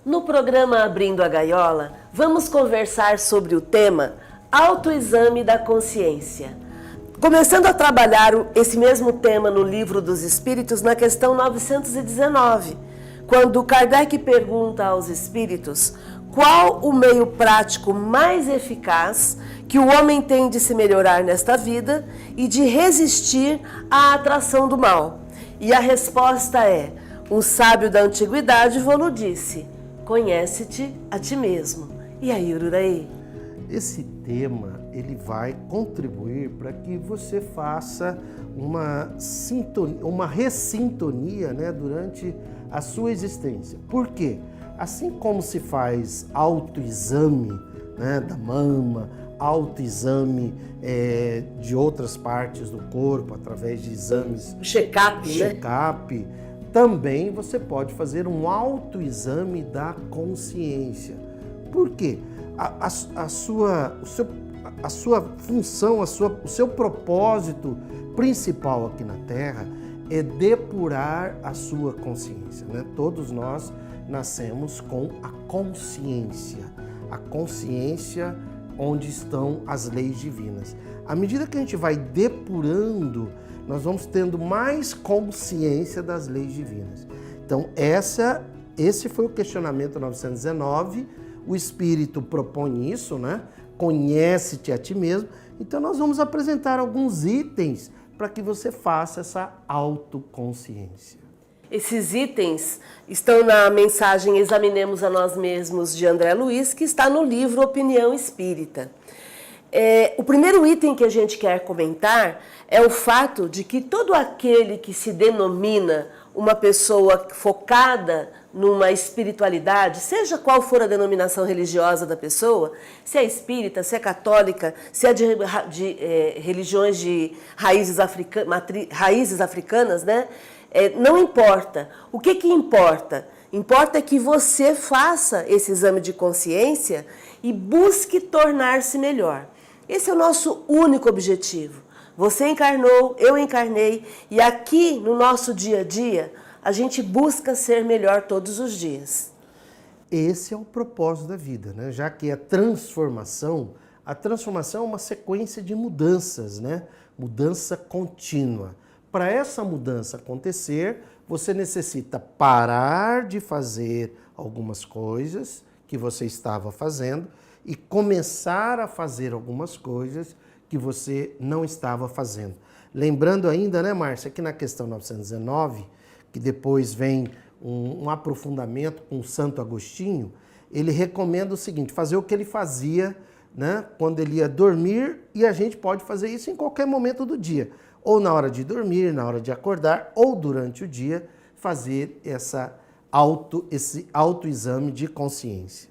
No programa Abrindo a Gaiola, vamos conversar sobre o tema Autoexame da Consciência. Começando a trabalhar esse mesmo tema no Livro dos Espíritos, na questão 919, quando Kardec pergunta aos espíritos qual o meio prático mais eficaz que o homem tem de se melhorar nesta vida e de resistir à atração do mal. E a resposta é: um sábio da antiguidade vô-lo disse, conhece-te a ti mesmo. E aí, Ururaí? Esse tema, ele vai contribuir para que você faça uma ressintonia, né, durante a sua existência. Por quê? Assim como se faz autoexame, né, da mama, autoexame de outras partes do corpo, através de exames... Check-up, também você pode fazer um autoexame da consciência. Por quê? A sua função, o seu propósito principal aqui na Terra é depurar a sua consciência, né? Todos nós nascemos com a consciência onde estão as leis divinas. À medida que a gente vai depurando, nós vamos tendo mais consciência das leis divinas. Então, esse foi o questionamento 919. O Espírito propõe isso, né? Conhece-te a ti mesmo. Então, nós vamos apresentar alguns itens para que você faça essa autoconsciência. Esses itens estão na mensagem Examinemos a Nós Mesmos, de André Luiz, que está no livro Opinião Espírita. O primeiro item que a gente quer comentar é o fato de que todo aquele que se denomina uma pessoa focada numa espiritualidade, seja qual for a denominação religiosa da pessoa, se é espírita, se é católica, se é de religiões de raízes africanas, né? Não importa. O que importa? Importa que você faça esse exame de consciência e busque tornar-se melhor. Esse é o nosso único objetivo. Você encarnou, eu encarnei, e aqui no nosso dia a dia, a gente busca ser melhor todos os dias. Esse é o propósito da vida, né? Já que a transformação é uma sequência de mudanças, né? Mudança contínua. Para essa mudança acontecer, você necessita parar de fazer algumas coisas que você estava fazendo e começar a fazer algumas coisas que você não estava fazendo. Lembrando ainda, né, Márcia, que na questão 919, que depois vem um aprofundamento com o Santo Agostinho, ele recomenda o seguinte, fazer o que ele fazia, né, quando ele ia dormir, e a gente pode fazer isso em qualquer momento do dia, ou na hora de dormir, na hora de acordar, ou durante o dia, fazer esse autoexame de consciência.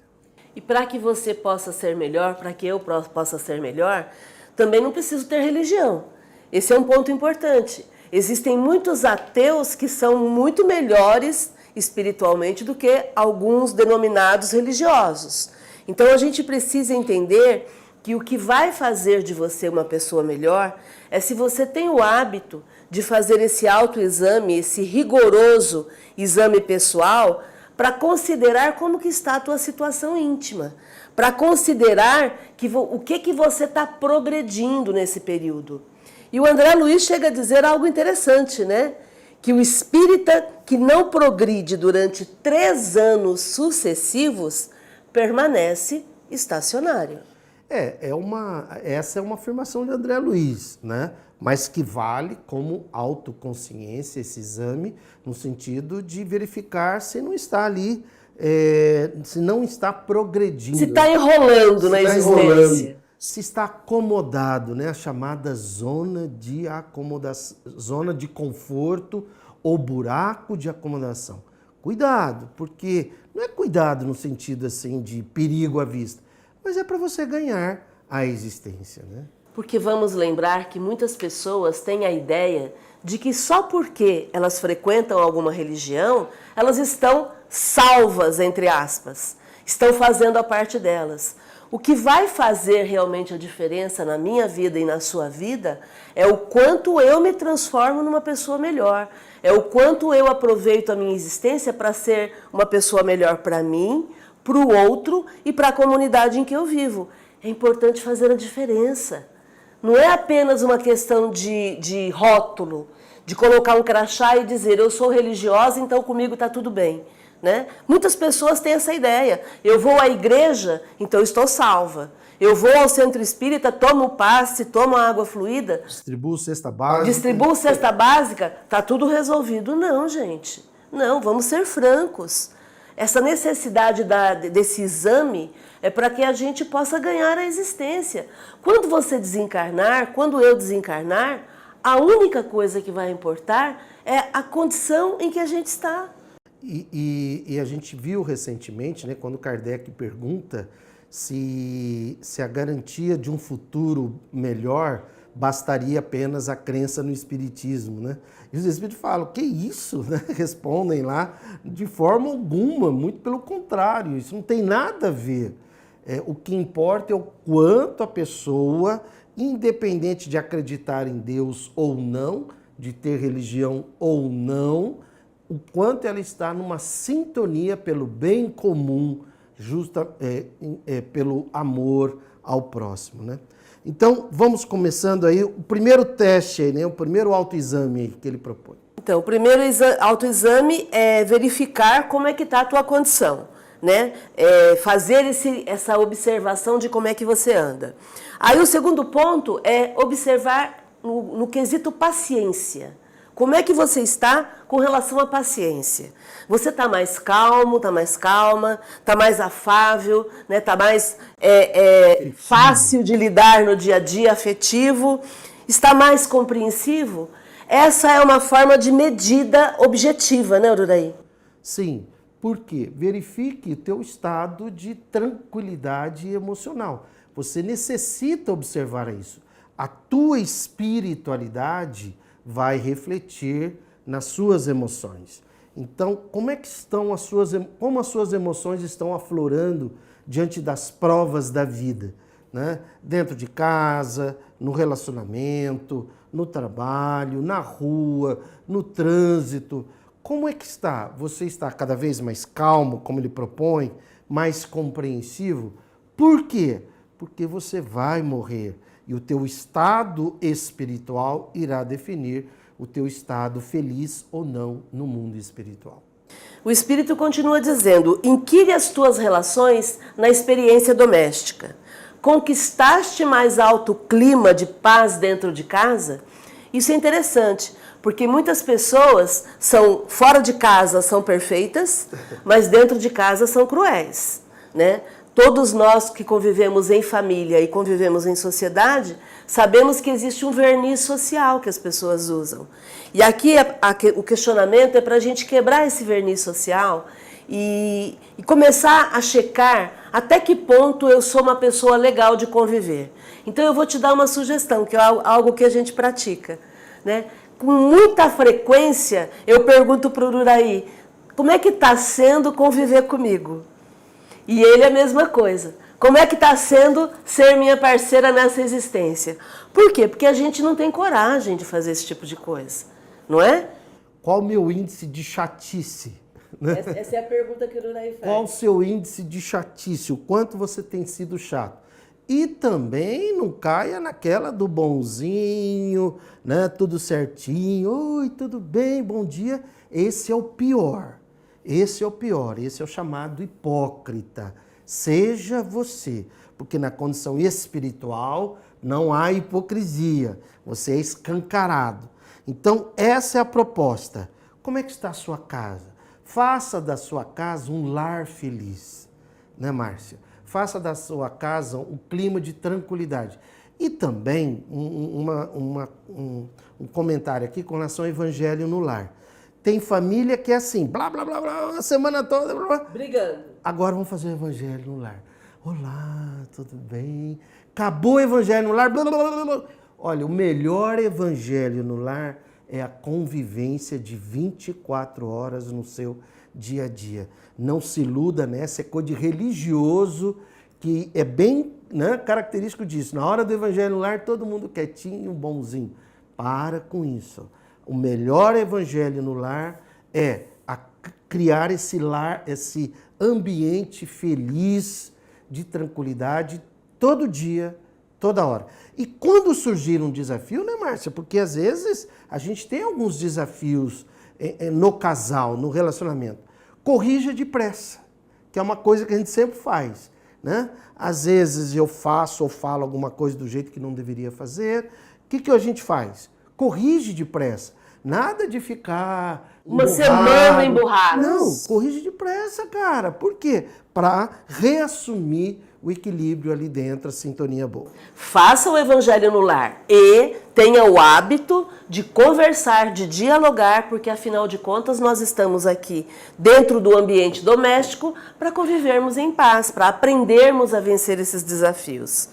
E para que você possa ser melhor, para que eu possa ser melhor, também não preciso ter religião. Esse é um ponto importante. Existem muitos ateus que são muito melhores espiritualmente do que alguns denominados religiosos. Então a gente precisa entender que o que vai fazer de você uma pessoa melhor é se você tem o hábito de fazer esse autoexame, esse rigoroso exame pessoal, para considerar como que está a tua situação íntima, para considerar o que você está progredindo nesse período. E o André Luiz chega a dizer algo interessante, né? Que o espírita que não progride durante 3 anos sucessivos permanece estacionário. Essa é uma afirmação de André Luiz, né? Mas que vale como autoconsciência esse exame, no sentido de verificar se não está ali, se não está progredindo. Se está enrolando na existência. Se está acomodado, né? A chamada zona de acomodação, zona de conforto ou buraco de acomodação. Cuidado, porque não é cuidado no sentido assim de perigo à vista, mas é para você ganhar a existência, né? Porque vamos lembrar que muitas pessoas têm a ideia de que só porque elas frequentam alguma religião, elas estão salvas, entre aspas, estão fazendo a parte delas. O que vai fazer realmente a diferença na minha vida e na sua vida é o quanto eu me transformo numa pessoa melhor. É o quanto eu aproveito a minha existência para ser uma pessoa melhor para mim, para o outro e para a comunidade em que eu vivo. É importante fazer a diferença. Não é apenas uma questão de rótulo, de colocar um crachá e dizer eu sou religiosa, então comigo está tudo bem. Né? Muitas pessoas têm essa ideia. Eu vou à igreja, então estou salva. Eu vou ao centro espírita, tomo o passe, tomo a água fluida. Distribuo cesta básica. Distribuo cesta básica, está tudo resolvido. Não, gente. Não, vamos ser francos. Essa necessidade desse exame é para que a gente possa ganhar a existência. Quando você desencarnar, quando eu desencarnar, a única coisa que vai importar é a condição em que a gente está. E a gente viu recentemente, né, quando Kardec pergunta se a garantia de um futuro melhor bastaria apenas a crença no Espiritismo, né? E os Espíritos falam, que isso? Né? Respondem lá, de forma alguma, muito pelo contrário, isso não tem nada a ver. O que importa é o quanto a pessoa, independente de acreditar em Deus ou não, de ter religião ou não, o quanto ela está numa sintonia pelo bem comum, pelo amor ao próximo, né? Então, vamos começando aí o primeiro teste, aí, né? O primeiro autoexame que ele propõe. Então, o primeiro autoexame é verificar como é que está a tua condição, né? Fazer essa observação de como é que você anda. Aí o segundo ponto é observar no quesito paciência. Como é que você está com relação à paciência? Você está mais calmo, está mais calma, está mais afável, né? Está mais fácil de lidar no dia a dia, afetivo? Está mais compreensivo? Essa é uma forma de medida objetiva, né, Ururaí? Sim, porque verifique o teu estado de tranquilidade emocional. Você necessita observar isso. A tua espiritualidade vai refletir nas suas emoções. Então, como as suas emoções estão aflorando diante das provas da vida, né? Dentro de casa, no relacionamento, no trabalho, na rua, no trânsito. Como é que está? Você está cada vez mais calmo, como ele propõe, mais compreensivo? Por quê? Porque você vai morrer. E o teu estado espiritual irá definir o teu estado feliz ou não no mundo espiritual. O Espírito continua dizendo, inquire as tuas relações na experiência doméstica. Conquistaste mais alto clima de paz dentro de casa? Isso é interessante, porque muitas pessoas fora de casa são perfeitas, mas dentro de casa são cruéis, né? Todos nós que convivemos em família e convivemos em sociedade, sabemos que existe um verniz social que as pessoas usam. E aqui o questionamento é para a gente quebrar esse verniz social e começar a checar até que ponto eu sou uma pessoa legal de conviver. Então eu vou te dar uma sugestão, que é algo que a gente pratica, né? Com muita frequência eu pergunto para o Ururaí, como é que está sendo conviver comigo? E ele é a mesma coisa. Como é que está sendo ser minha parceira nessa existência? Por quê? Porque a gente não tem coragem de fazer esse tipo de coisa, não é? Qual o meu índice de chatice? Né? Essa é a pergunta que o Ururaí faz. Qual o seu índice de chatice? O quanto você tem sido chato? E também não caia naquela do bonzinho, né? Tudo certinho. Oi, tudo bem? Bom dia. Esse é o pior. Esse é o pior, esse é o chamado hipócrita. Seja você, porque na condição espiritual não há hipocrisia, você é escancarado. Então, essa é a proposta. Como é que está a sua casa? Faça da sua casa um lar feliz, né, Márcia? Faça da sua casa um clima de tranquilidade. E também um comentário aqui com relação ao Evangelho no lar. Tem família que é assim, blá, blá, blá, blá, a semana toda, blá, blá. Brigando. Agora vamos fazer o evangelho no lar. Olá, tudo bem? Acabou o evangelho no lar, blá, blá, blá, blá. Olha, o melhor evangelho no lar é a convivência de 24 horas no seu dia a dia. Não se iluda nessa, é coisa de religioso que é bem, né, característico disso. Na hora do evangelho no lar, todo mundo quietinho, bonzinho. Para com isso. O melhor evangelho no lar é criar esse lar, esse ambiente feliz, de tranquilidade, todo dia, toda hora. E quando surgir um desafio, né, Márcia? Porque às vezes a gente tem alguns desafios no casal, no relacionamento. Corrija depressa, que é uma coisa que a gente sempre faz, né? Às vezes eu faço ou falo alguma coisa do jeito que não deveria fazer. O que a gente faz? Corrige depressa. Nada de ficar uma semana emburrado. Não, corrige depressa, cara. Por quê? Para reassumir o equilíbrio ali dentro, a sintonia boa. Faça o evangelho no lar e tenha o hábito de conversar, de dialogar, porque afinal de contas nós estamos aqui dentro do ambiente doméstico para convivermos em paz, para aprendermos a vencer esses desafios.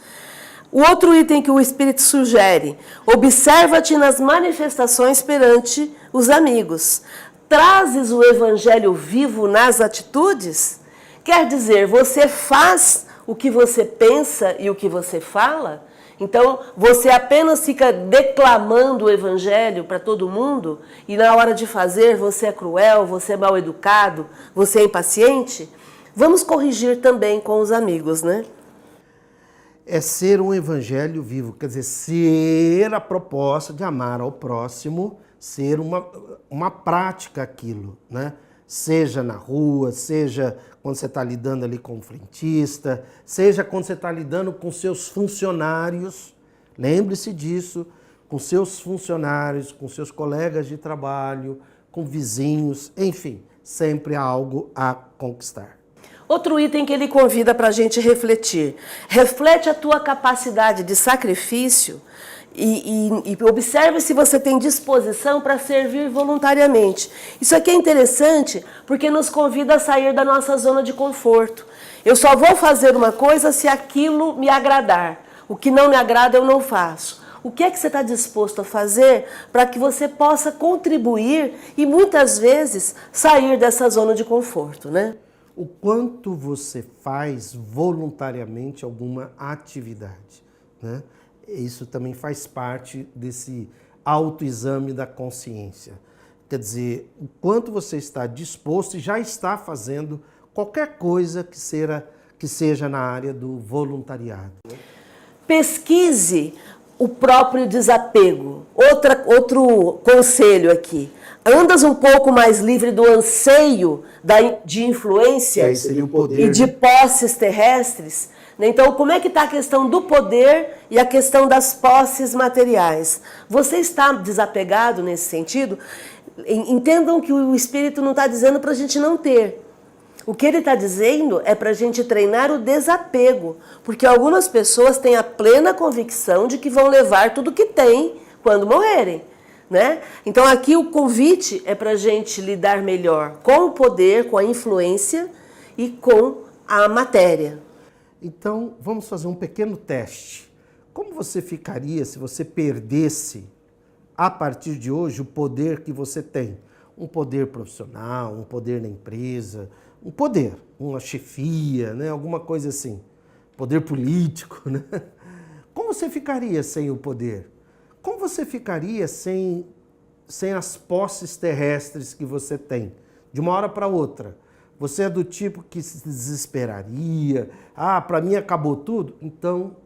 O outro item que o Espírito sugere: observa-te nas manifestações perante os amigos. Trazes o evangelho vivo nas atitudes? Quer dizer, você faz o que você pensa e o que você fala? Então, você apenas fica declamando o evangelho para todo mundo e na hora de fazer você é cruel, você é mal educado, você é impaciente? Vamos corrigir também com os amigos, né? É ser um evangelho vivo, quer dizer, ser a proposta de amar ao próximo, ser uma prática aquilo, né? Seja na rua, seja quando você está lidando ali com o frentista, seja quando você está lidando com seus funcionários, lembre-se disso, com seus funcionários, com seus colegas de trabalho, com vizinhos, enfim, sempre há algo a conquistar. Outro item que ele convida para a gente refletir. Reflete a tua capacidade de sacrifício e observe se você tem disposição para servir voluntariamente. Isso aqui é interessante porque nos convida a sair da nossa zona de conforto. Eu só vou fazer uma coisa se aquilo me agradar. O que não me agrada eu não faço. O que é que você está disposto a fazer para que você possa contribuir e muitas vezes sair dessa zona de conforto, né? O quanto você faz voluntariamente alguma atividade, né? Isso também faz parte desse autoexame da consciência. Quer dizer, o quanto você está disposto e já está fazendo qualquer coisa que seja na área do voluntariado. Pesquise o próprio desapego. Outro conselho aqui. Andas um pouco mais livre do anseio de influência e de posses terrestres? Então, como é que está a questão do poder e a questão das posses materiais? Você está desapegado nesse sentido? Entendam que o Espírito não está dizendo para a gente não ter. O que ele está dizendo é para a gente treinar o desapego, porque algumas pessoas têm a plena convicção de que vão levar tudo que têm quando morrerem, né? Então aqui o convite é para a gente lidar melhor com o poder, com a influência e com a matéria. Então vamos fazer um pequeno teste. Como você ficaria se você perdesse, a partir de hoje, o poder que você tem? Um poder profissional, um poder na empresa, um poder, uma chefia, né? Alguma coisa assim, poder político, né? Como você ficaria sem o poder? Como você ficaria sem as posses terrestres que você tem, de uma hora para outra? Você é do tipo que se desesperaria, para mim acabou tudo? Então,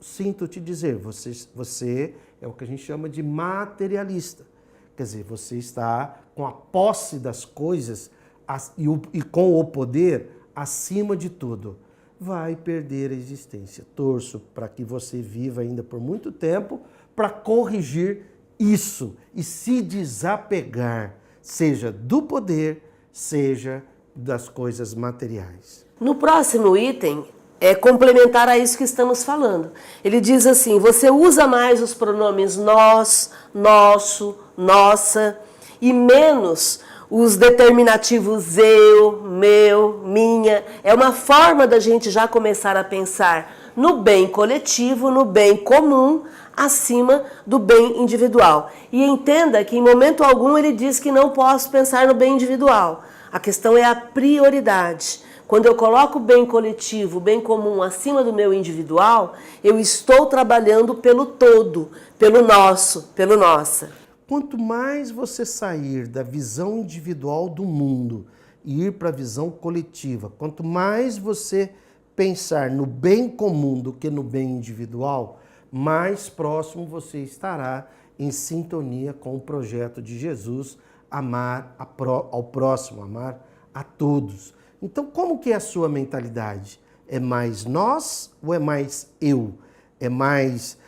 sinto te dizer, você é o que a gente chama de materialista. Quer dizer, você está com a posse das coisas e com o poder acima de tudo. Vai perder a existência. Torço para que você viva ainda por muito tempo para corrigir isso e se desapegar, seja do poder, seja das coisas materiais. No próximo item, é complementar a isso que estamos falando. Ele diz assim: você usa mais os pronomes nós, nosso, nossa e menos os determinativos eu, meu, minha. É uma forma da gente já começar a pensar no bem coletivo, no bem comum, acima do bem individual. E entenda que em momento algum ele diz que não posso pensar no bem individual. A questão é a prioridade. Quando eu coloco o bem coletivo, o bem comum acima do meu individual, eu estou trabalhando pelo todo, pelo nosso, pelo nossa. Quanto mais você sair da visão individual do mundo e ir para a visão coletiva, quanto mais você pensar no bem comum do que no bem individual, mais próximo você estará em sintonia com o projeto de Jesus, amar ao próximo, amar a todos. Então, como que é a sua mentalidade? É mais nós ou é mais eu? É mais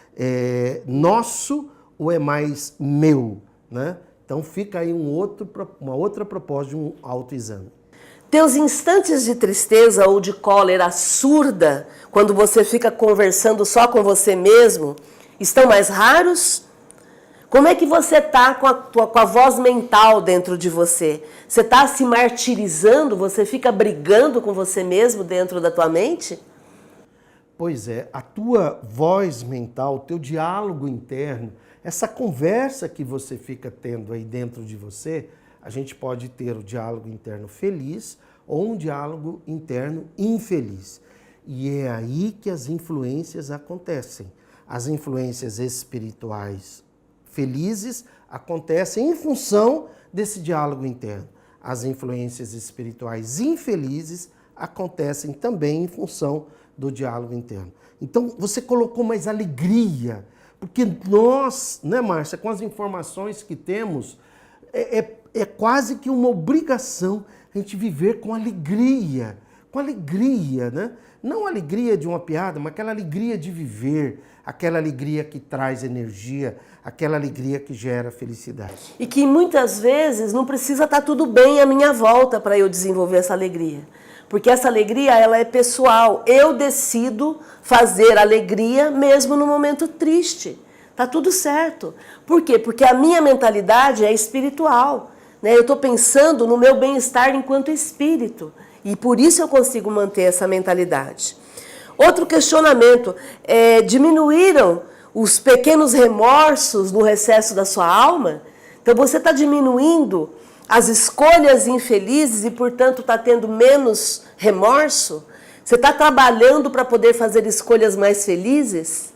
nosso ou é mais meu? Né? Então, fica aí uma outra proposta de um autoexame. Teus instantes de tristeza ou de cólera surda, quando você fica conversando só com você mesmo, estão mais raros? Como é que você está com a voz mental dentro de você? Você está se martirizando? Você fica brigando com você mesmo dentro da tua mente? Pois é, a tua voz mental, o teu diálogo interno, essa conversa que você fica tendo aí dentro de você, a gente pode ter o diálogo interno feliz ou um diálogo interno infeliz. E é aí que as influências acontecem. As influências espirituais felizes acontecem em função desse diálogo interno. As influências espirituais infelizes acontecem também em função do diálogo interno. Então, você colocou mais alegria, porque nós, né, Márcia, com as informações que temos, é quase que uma obrigação a gente viver com alegria, né? Não a alegria de uma piada, mas aquela alegria de viver, aquela alegria que traz energia, aquela alegria que gera felicidade. E que muitas vezes não precisa estar tudo bem à minha volta para eu desenvolver essa alegria. Porque essa alegria, ela é pessoal. Eu decido fazer alegria mesmo no momento triste. Tá tudo certo. Por quê? Porque a minha mentalidade é espiritual, né? Eu estou pensando no meu bem-estar enquanto espírito. E por isso eu consigo manter essa mentalidade. Outro questionamento, diminuíram os pequenos remorsos no recesso da sua alma? Então você está diminuindo as escolhas infelizes e, portanto, está tendo menos remorso? Você está trabalhando para poder fazer escolhas mais felizes?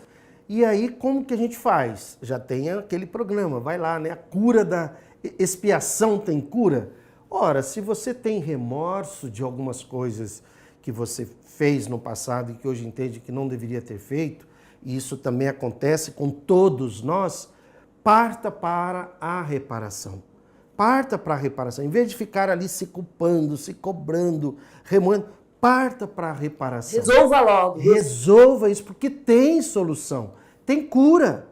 E aí, como que a gente faz? Já tem aquele programa, vai lá, né? A cura da expiação tem cura? Ora, se você tem remorso de algumas coisas que você fez no passado e que hoje entende que não deveria ter feito, e isso também acontece com todos nós, parta para a reparação. Parta para a reparação. Em vez de ficar ali se culpando, se cobrando, remoendo, parta para a reparação. Resolva logo. Resolva isso, porque tem solução. Tem cura,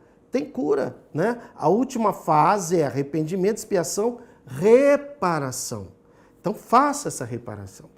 né? A última fase é arrependimento, expiação, reparação. Então faça essa reparação.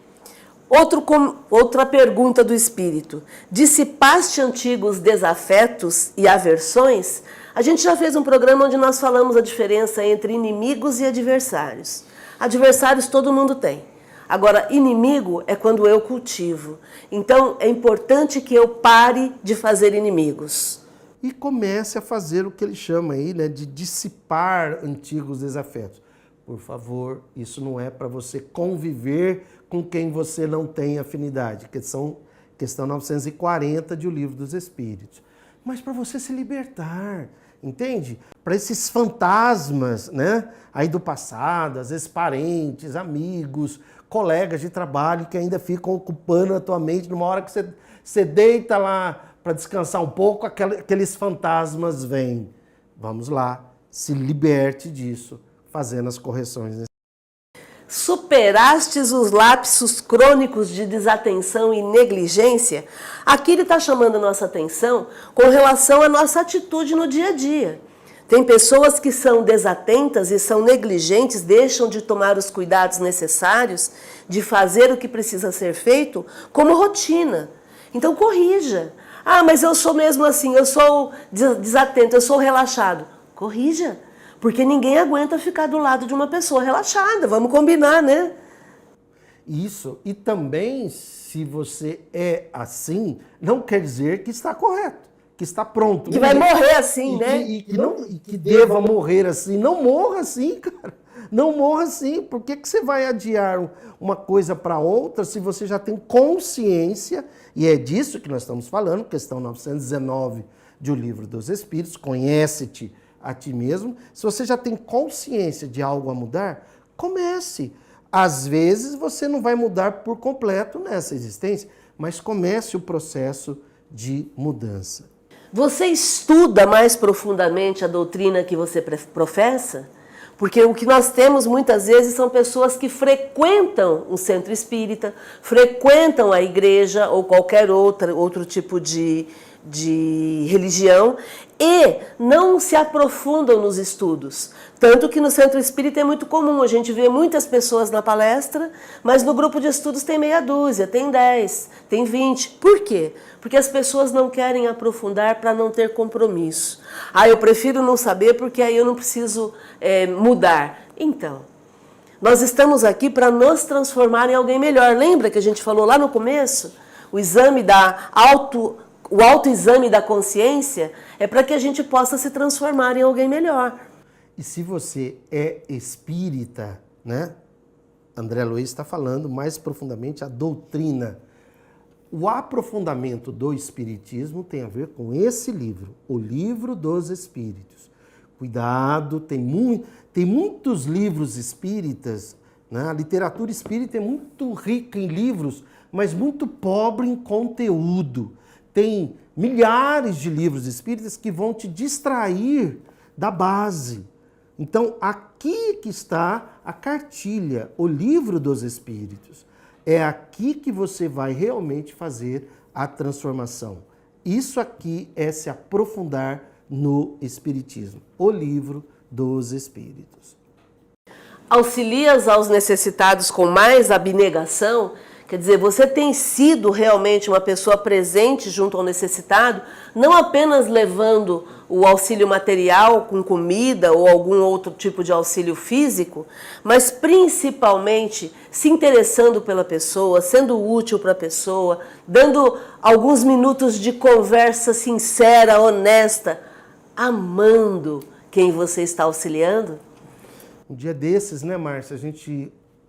Outra pergunta do espírito. Dissipaste antigos desafetos e aversões? A gente já fez um programa onde nós falamos a diferença entre inimigos e adversários. Adversários todo mundo tem. Agora, inimigo é quando eu cultivo. Então, é importante que eu pare de fazer inimigos. E comece a fazer o que ele chama aí, né, de dissipar antigos desafetos. Por favor, isso não é para você conviver com quem você não tem afinidade, questão 940 de O Livro dos Espíritos. Mas para você se libertar, entende? Para esses fantasmas, né, aí do passado, às vezes parentes, amigos, colegas de trabalho que ainda ficam ocupando a tua mente numa hora que você deita lá para descansar um pouco, aqueles fantasmas vêm. Vamos lá, se liberte disso, fazendo as correções. Superastes os lapsos crônicos de desatenção e negligência? Aqui ele está chamando a nossa atenção com relação à nossa atitude no dia a dia. Tem pessoas que são desatentas e são negligentes, deixam de tomar os cuidados necessários, de fazer o que precisa ser feito como rotina. Então corrija. Ah, mas eu sou mesmo assim, eu sou desatento, eu sou relaxado. Corrija. Porque ninguém aguenta ficar do lado de uma pessoa relaxada, vamos combinar, né? Isso, e também se você é assim, não quer dizer que está correto, que está pronto. Que vai morrer assim, né? E que deva morrer assim, não morra assim, cara. Não morra assim. Por que você vai adiar uma coisa para outra se você já tem consciência? E é disso que nós estamos falando, questão 919 de O Livro dos Espíritos, conhece-te a ti mesmo. Se você já tem consciência de algo a mudar, comece. Às vezes você não vai mudar por completo nessa existência, mas comece o processo de mudança. Você estuda mais profundamente a doutrina que você professa? Porque o que nós temos muitas vezes são pessoas que frequentam um centro espírita, frequentam a igreja ou qualquer outro tipo de religião e não se aprofundam nos estudos. Tanto que no centro espírita é muito comum, a gente vê muitas pessoas na palestra, mas no grupo de estudos tem meia dúzia, tem 10, tem 20. Por quê? Porque as pessoas não querem aprofundar para não ter compromisso. Eu prefiro não saber porque aí eu não preciso mudar. Então, nós estamos aqui para nos transformar em alguém melhor. Lembra que a gente falou lá no começo? O autoexame da consciência é para que a gente possa se transformar em alguém melhor. E se você é espírita, né? André Luiz está falando mais profundamente a doutrina. O aprofundamento do espiritismo tem a ver com esse livro, O Livro dos Espíritos. Cuidado, tem muitos livros espíritas, né? A literatura espírita é muito rica em livros, mas muito pobre em conteúdo. Tem milhares de livros espíritas que vão te distrair da base. Então, aqui que está a cartilha, o Livro dos Espíritos. É aqui que você vai realmente fazer a transformação. Isso aqui é se aprofundar no Espiritismo, o Livro dos Espíritos. Auxilias aos necessitados com mais abnegação? Quer dizer, você tem sido realmente uma pessoa presente junto ao necessitado, não apenas levando o auxílio material com comida ou algum outro tipo de auxílio físico, mas principalmente se interessando pela pessoa, sendo útil para a pessoa, dando alguns minutos de conversa sincera, honesta, amando quem você está auxiliando? Um dia desses, né, Márcia,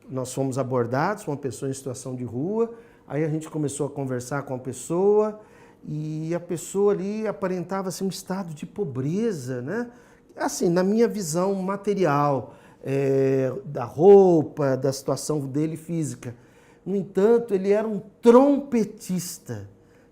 nós fomos abordados, uma pessoa em situação de rua, aí a gente começou a conversar com a pessoa e a pessoa ali aparentava assim, um estado de pobreza, né? Assim, na minha visão material, da roupa, da situação dele física. No entanto, ele era um trompetista,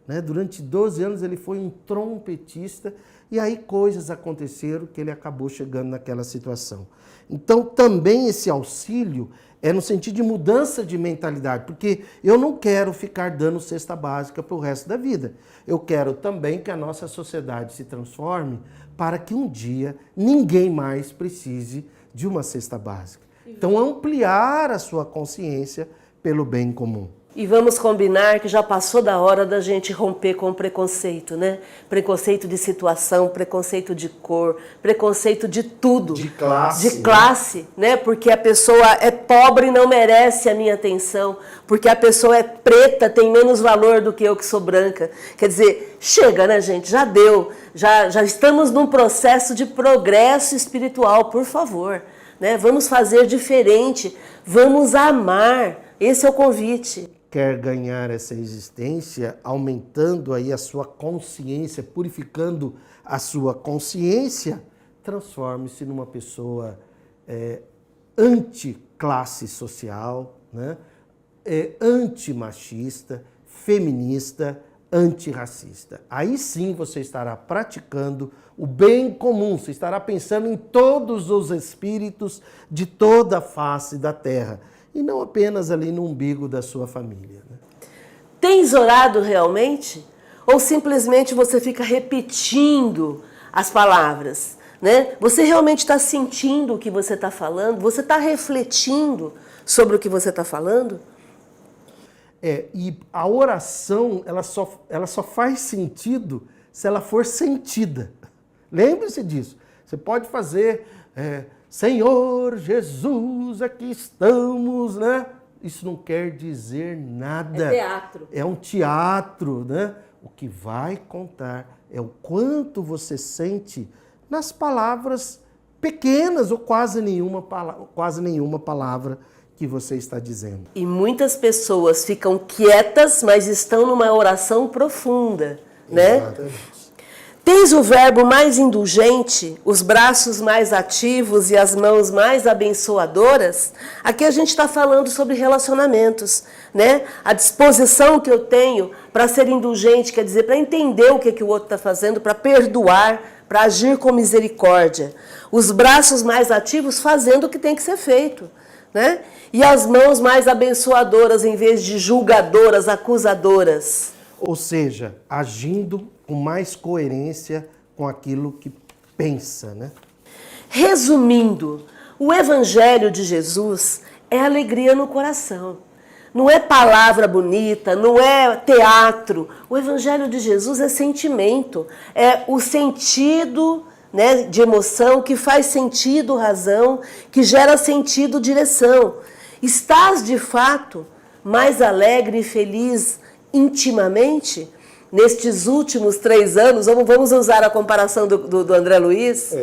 né? Durante 12 anos ele foi um trompetista e aí coisas aconteceram que ele acabou chegando naquela situação. Então, também esse auxílio é no sentido de mudança de mentalidade, porque eu não quero ficar dando cesta básica para o resto da vida. Eu quero também que a nossa sociedade se transforme para que um dia ninguém mais precise de uma cesta básica. Então, ampliar a sua consciência pelo bem comum. E vamos combinar que já passou da hora da gente romper com o preconceito, né? Preconceito de situação, preconceito de cor, preconceito de tudo. De classe. De classe, né? Porque a pessoa é pobre e não merece a minha atenção. Porque a pessoa é preta, tem menos valor do que eu que sou branca. Quer dizer, chega, né, gente? Já deu. Já estamos num processo de progresso espiritual, por favor. Né? Vamos fazer diferente. Vamos amar. Esse é o convite. Quer ganhar essa existência, aumentando aí a sua consciência, purificando a sua consciência, transforme-se numa pessoa anti-classe social, né? Antimachista, feminista, antirracista. Aí sim você estará praticando o bem comum, você estará pensando em todos os espíritos de toda a face da terra. E não apenas ali no umbigo da sua família. Né? Tens orado realmente? Ou simplesmente você fica repetindo as palavras? Né? Você realmente está sentindo o que você está falando? Você está refletindo sobre o que você está falando? E a oração, ela só faz sentido se ela for sentida. Lembre-se disso. Você pode fazer... Senhor Jesus, aqui estamos, né? Isso não quer dizer nada. É teatro. É um teatro, né? O que vai contar é o quanto você sente nas palavras pequenas ou quase nenhuma palavra que você está dizendo. E muitas pessoas ficam quietas, mas estão numa oração profunda, né? Exatamente. Tens o verbo mais indulgente, os braços mais ativos e as mãos mais abençoadoras? Aqui a gente está falando sobre relacionamentos, né? A disposição que eu tenho para ser indulgente, quer dizer, para entender o que o outro está fazendo, para perdoar, para agir com misericórdia. Os braços mais ativos fazendo o que tem que ser feito, né? E as mãos mais abençoadoras em vez de julgadoras, acusadoras. Ou seja, agindo com mais coerência com aquilo que pensa, né? Resumindo, o Evangelho de Jesus é alegria no coração. Não é palavra bonita, não é teatro. O Evangelho de Jesus é sentimento, é o sentido, né, de emoção que faz sentido razão, que gera sentido direção. Estás de fato mais alegre e feliz intimamente? Nestes últimos 3 anos, vamos usar a comparação do André Luiz?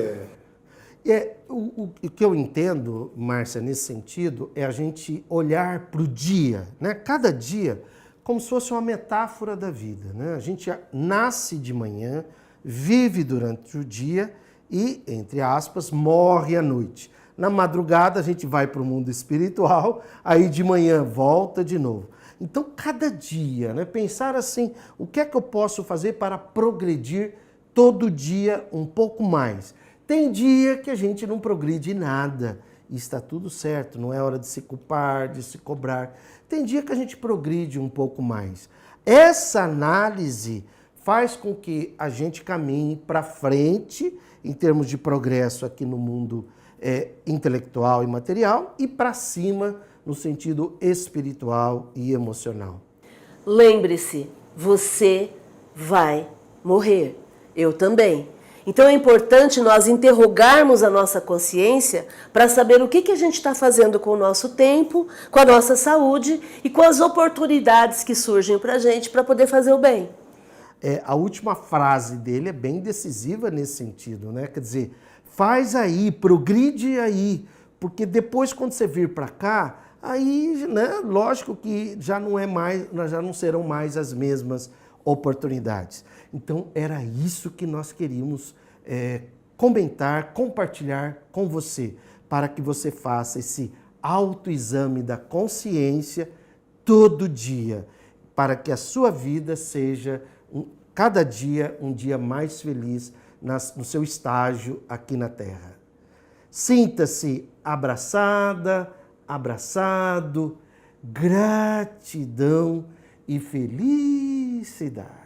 O que eu entendo, Márcia, nesse sentido, é a gente olhar para o dia, né? Cada dia, como se fosse uma metáfora da vida, né? A gente nasce de manhã, vive durante o dia e, entre aspas, morre à noite. Na madrugada a gente vai para o mundo espiritual, aí de manhã volta de novo. Então, cada dia, né, pensar assim, o que é que eu posso fazer para progredir todo dia um pouco mais? Tem dia que a gente não progride nada e está tudo certo, não é hora de se culpar, de se cobrar. Tem dia que a gente progride um pouco mais. Essa análise faz com que a gente caminhe para frente em termos de progresso aqui no mundo intelectual e material e para cima no sentido espiritual e emocional. Lembre-se, você vai morrer. Eu também. Então é importante nós interrogarmos a nossa consciência para saber o que a gente está fazendo com o nosso tempo, com a nossa saúde e com as oportunidades que surgem para a gente para poder fazer o bem. A última frase dele é bem decisiva nesse sentido, né? Quer dizer, faz aí, progride aí, porque depois quando você vir para cá, aí, né, lógico que já não serão mais as mesmas oportunidades. Então, era isso que nós queríamos comentar, compartilhar com você, para que você faça esse autoexame da consciência todo dia, para que a sua vida seja, cada dia, um dia mais feliz no seu estágio aqui na Terra. Sinta-se abraçada, abraçado, gratidão e felicidade.